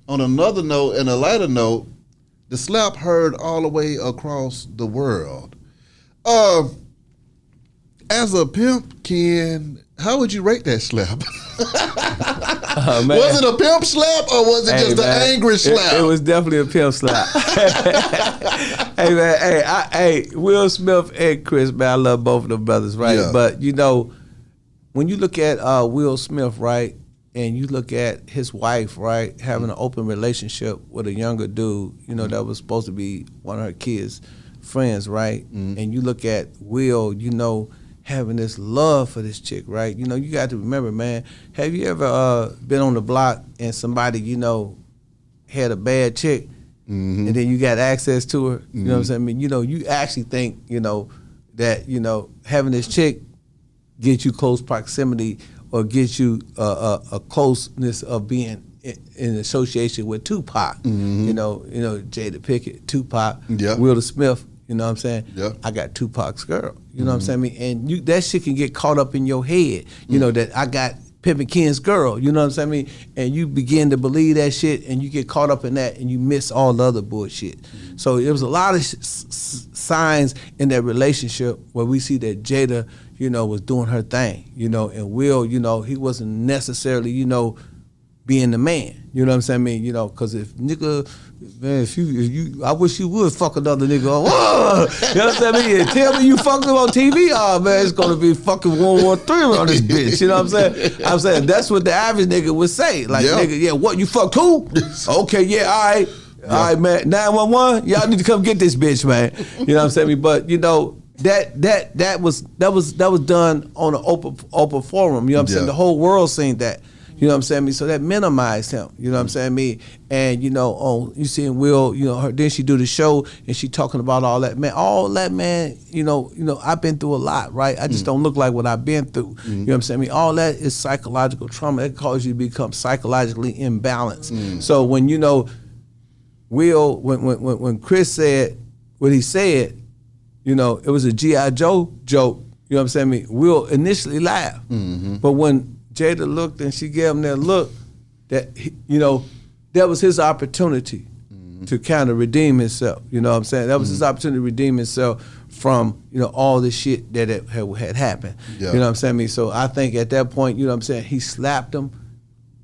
on another note, and a lighter note, the slap heard all the way across the world. As a pimp, Ken, how would you rate that slap? Was it a pimp slap or was it just an angry slap? It was definitely a pimp slap. Hey man, hey, Will Smith and Chris, man, I love both of them brothers, right? Yeah. But you know, when you look at Will Smith, right, and you look at his wife, right, having an open relationship with a younger dude, you know, that was supposed to be one of her kids' friends, right? And you look at Will, you know, having this love for this chick, right? You know, you got to remember, man, have you ever been on the block and somebody, you know, had a bad chick and then you got access to her? You know what I'm saying? I mean, you know, you actually think, you know, that, you know, having this chick get you close proximity or get you a closeness of being in association with Tupac. You know, Jada Pinkett, Tupac, Will Smith. You know what I'm saying? Yeah. I got Tupac's girl. You know what I'm saying? I mean, and you, that shit can get caught up in your head. You know, that I got Pimpin' Ken's girl. You know what I'm saying? I mean, and you begin to believe that shit and you get caught up in that and you miss all the other bullshit. So there was a lot of signs in that relationship where we see that Jada, you know, was doing her thing. You know, and Will, you know, he wasn't necessarily, you know, being the man. You know what I'm saying? I mean, you know, because if nigga, man, if you, I wish you would fuck another nigga. Whoa! You know what I'm saying? I mean, tell me you fucked him on TV. Oh man, it's gonna be fucking World War III on this bitch. You know what I'm saying? I'm saying that's what the average nigga would say. Like, nigga, yeah, what, you fucked who? Okay, yeah, all right. All right, man. 911, y'all need to come get this bitch, man. You know what I'm saying? But you know, that was done on an open forum. You know what I'm saying? The whole world seen that. You know what I'm saying? I mean, so that minimized him. You know what I'm saying? I mean, and you know, you seeing Will, you know, her, then she do the show and she talking about all that, man, you know, I've been through a lot, right? I just don't look like what I've been through. You know what I'm saying? I mean, all that is psychological trauma. It causes you to become psychologically imbalanced. So when, you know, Will, when Chris said what he said, you know, it was a G.I. Joe joke. You know what I'm saying? I mean, Will initially laughed. But when Jada looked and she gave him that look, that, you know, that was his opportunity to kind of redeem himself. You know what I'm saying? That was his opportunity to redeem himself from, you know, all the shit that had happened. You know what I'm saying? I mean, so I think at that point, you know what I'm saying, he slapped him,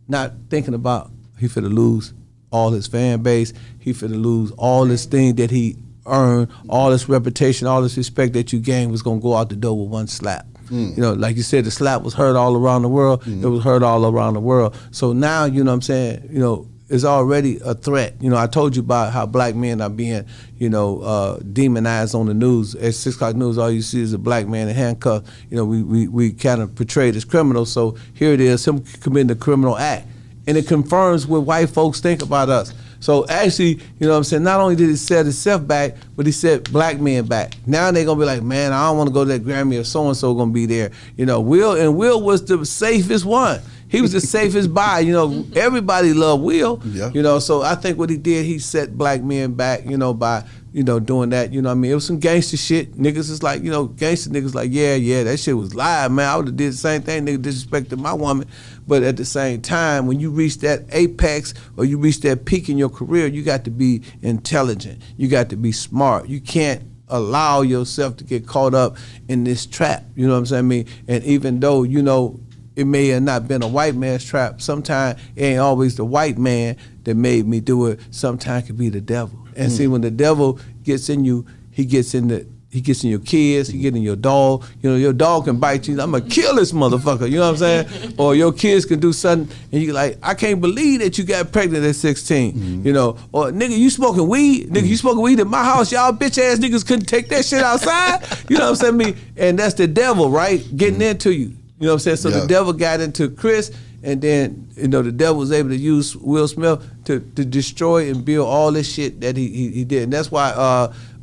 not thinking about he finna lose all his fan base, he finna lose all this thing that he earned, all this reputation, all this respect that you gained was gonna go out the door with one slap. You know, like you said, the slap was heard all around the world. It was heard all around the world. So now, you know what I'm saying, you know, it's already a threat. You know, I told you about how black men are being, you know, demonized on the news. At 6 o'clock news, all you see is a black man in handcuffs. You know, we kind of portrayed as criminals. So here it is, him committing a criminal act. And it confirms what white folks think about us. So actually, you know what I'm saying, not only did he set himself back, but he set black men back. Now they're going to be like, man, I don't want to go to that Grammy if so-and-so going to be there. You know, Will was the safest one. He was the safest buy. You know, everybody loved Will. You know, so I think what he did, he set black men back, you know, by, you know, doing that. You know what I mean? It was some gangster shit. Niggas is like, you know, gangster niggas like, yeah, that shit was live, man. I would have did the same thing. Nigga disrespected my woman. But at the same time, when you reach that apex or you reach that peak in your career, you got to be intelligent. You got to be smart. You can't allow yourself to get caught up in this trap. You know what I'm saying? I mean, and even though, you know, it may have not been a white man's trap, sometimes it ain't always the white man that made me do it. Sometimes it could be the devil. And see, when the devil gets in you, he gets in your kids, he get in your dog. You know, your dog can bite you. I'm gonna kill this motherfucker. You know what I'm saying? Or your kids can do something, and you like, I can't believe that you got pregnant at 16. You know, or nigga, you smoking weed? Nigga, you smoking weed at my house? Y'all bitch ass niggas couldn't take that shit outside. You know what I'm saying? Me, and that's the devil, right? Getting into you. You know what I'm saying? So the devil got into Chris, and then, you know, the devil was able to use Will Smith to destroy and build all this shit that he did. And that's why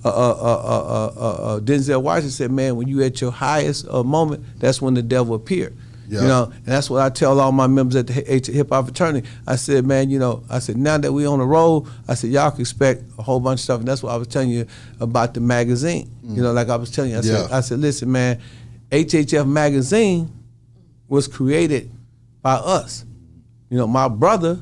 Denzel Washington said, man, when you at your highest moment, that's when the devil appeared. You know, and that's what I tell all my members at the hip hop fraternity. I said, man, you know, I said, now that we on the road, I said, y'all can expect a whole bunch of stuff. And that's what I was telling you about the magazine. You know, like I was telling you, I said, listen, man, HHF magazine was created by us. You know, my brother,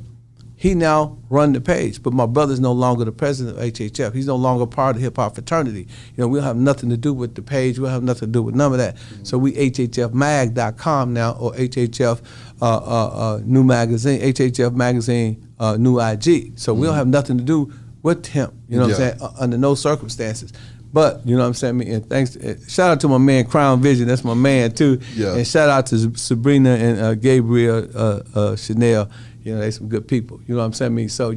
He now run the page, but my brother's no longer the president of HHF. He's no longer part of the hip hop fraternity. We don't have nothing to do with the page. We don't have nothing to do with none of that. So we HHFmag.com now, or HHF new magazine, HHF magazine new IG. So we don't have nothing to do with him. You know what I'm saying? Under no circumstances. But you know what I'm saying? And thanks. Shout out to my man Crown Vision. That's my man too. Yeah. And shout out to Sabrina and Gabriel Chanel. They some good people. You know what I'm saying? So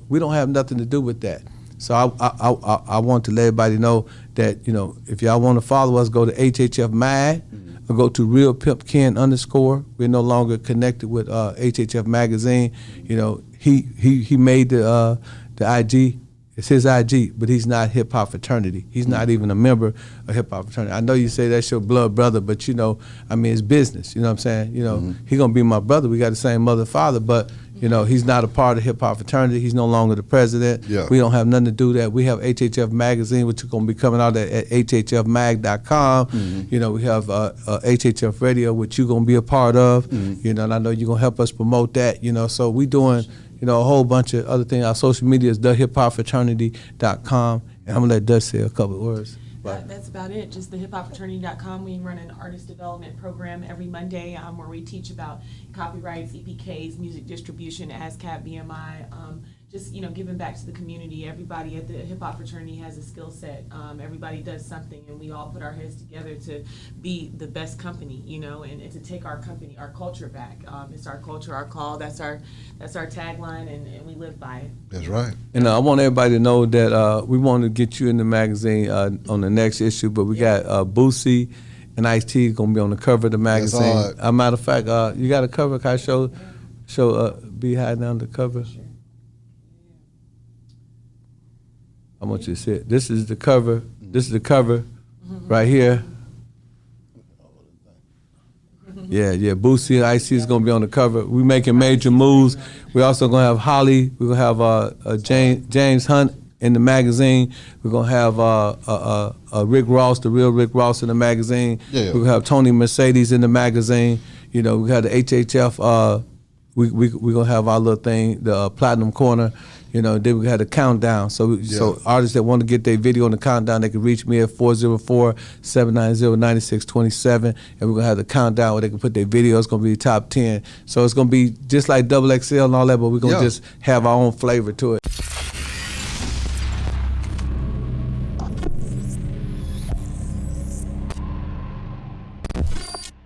we don't have nothing to do with that. So I want to let everybody know that if y'all want to follow us, go to HHF Mag or go to Real Pimp Ken _. We're no longer connected with HHF Magazine. He made the IG. It's his IG, but he's not hip hop fraternity. He's not even a member of hip hop fraternity. I know you say that's your blood brother, but it's business. You know what I'm saying? He gonna be my brother. We got the same mother and father, but he's not a part of hip hop fraternity. He's no longer the president. Yeah. We don't have nothing to do with that. We have HHF Magazine, which is gonna be coming out at HHFmag.com. We have HHF Radio, which you're gonna be a part of. And I know you're gonna help us promote that. So we doing a whole bunch of other things. Our social media is thehiphopfraternity.com. And I'm going to let Dutch say a couple of words. That's about it. Just thehiphopfraternity.com. We run an artist development program every Monday where we teach about copyrights, EPKs, music distribution, ASCAP, BMI, just giving back to the community. Everybody at the hip hop fraternity has a skill set. Everybody does something, and we all put our heads together to be the best company, and to take our company, our culture back. It's our culture, our call. That's our tagline, and we live by it. That's right. And I want everybody to know that we want to get you in the magazine on the next issue, but we got Boosie and Ice-T going to be on the cover of the magazine. As a matter of fact, you got a cover. Can I show Beehive down the cover? Sure. I want you to see it. This is the cover. This is the cover right here. Yeah. Boosie and Ice-T is going to be on the cover. We're making major moves. We're also going to have Holly. We're going to have James Hunt in the magazine. We're going to have Rick Ross, the real Rick Ross in the magazine. Yeah. We're going to have Tony Mercedes in the magazine. We got the HHF. We're going to have our little thing, the Platinum Corner. Then we had a countdown. So artists that want to get their video on the countdown, they can reach me at 404-790-9627. And we're going to have the countdown where they can put their video. It's going to be top 10. So it's going to be just like XXL and all that, but we're going to just have our own flavor to it.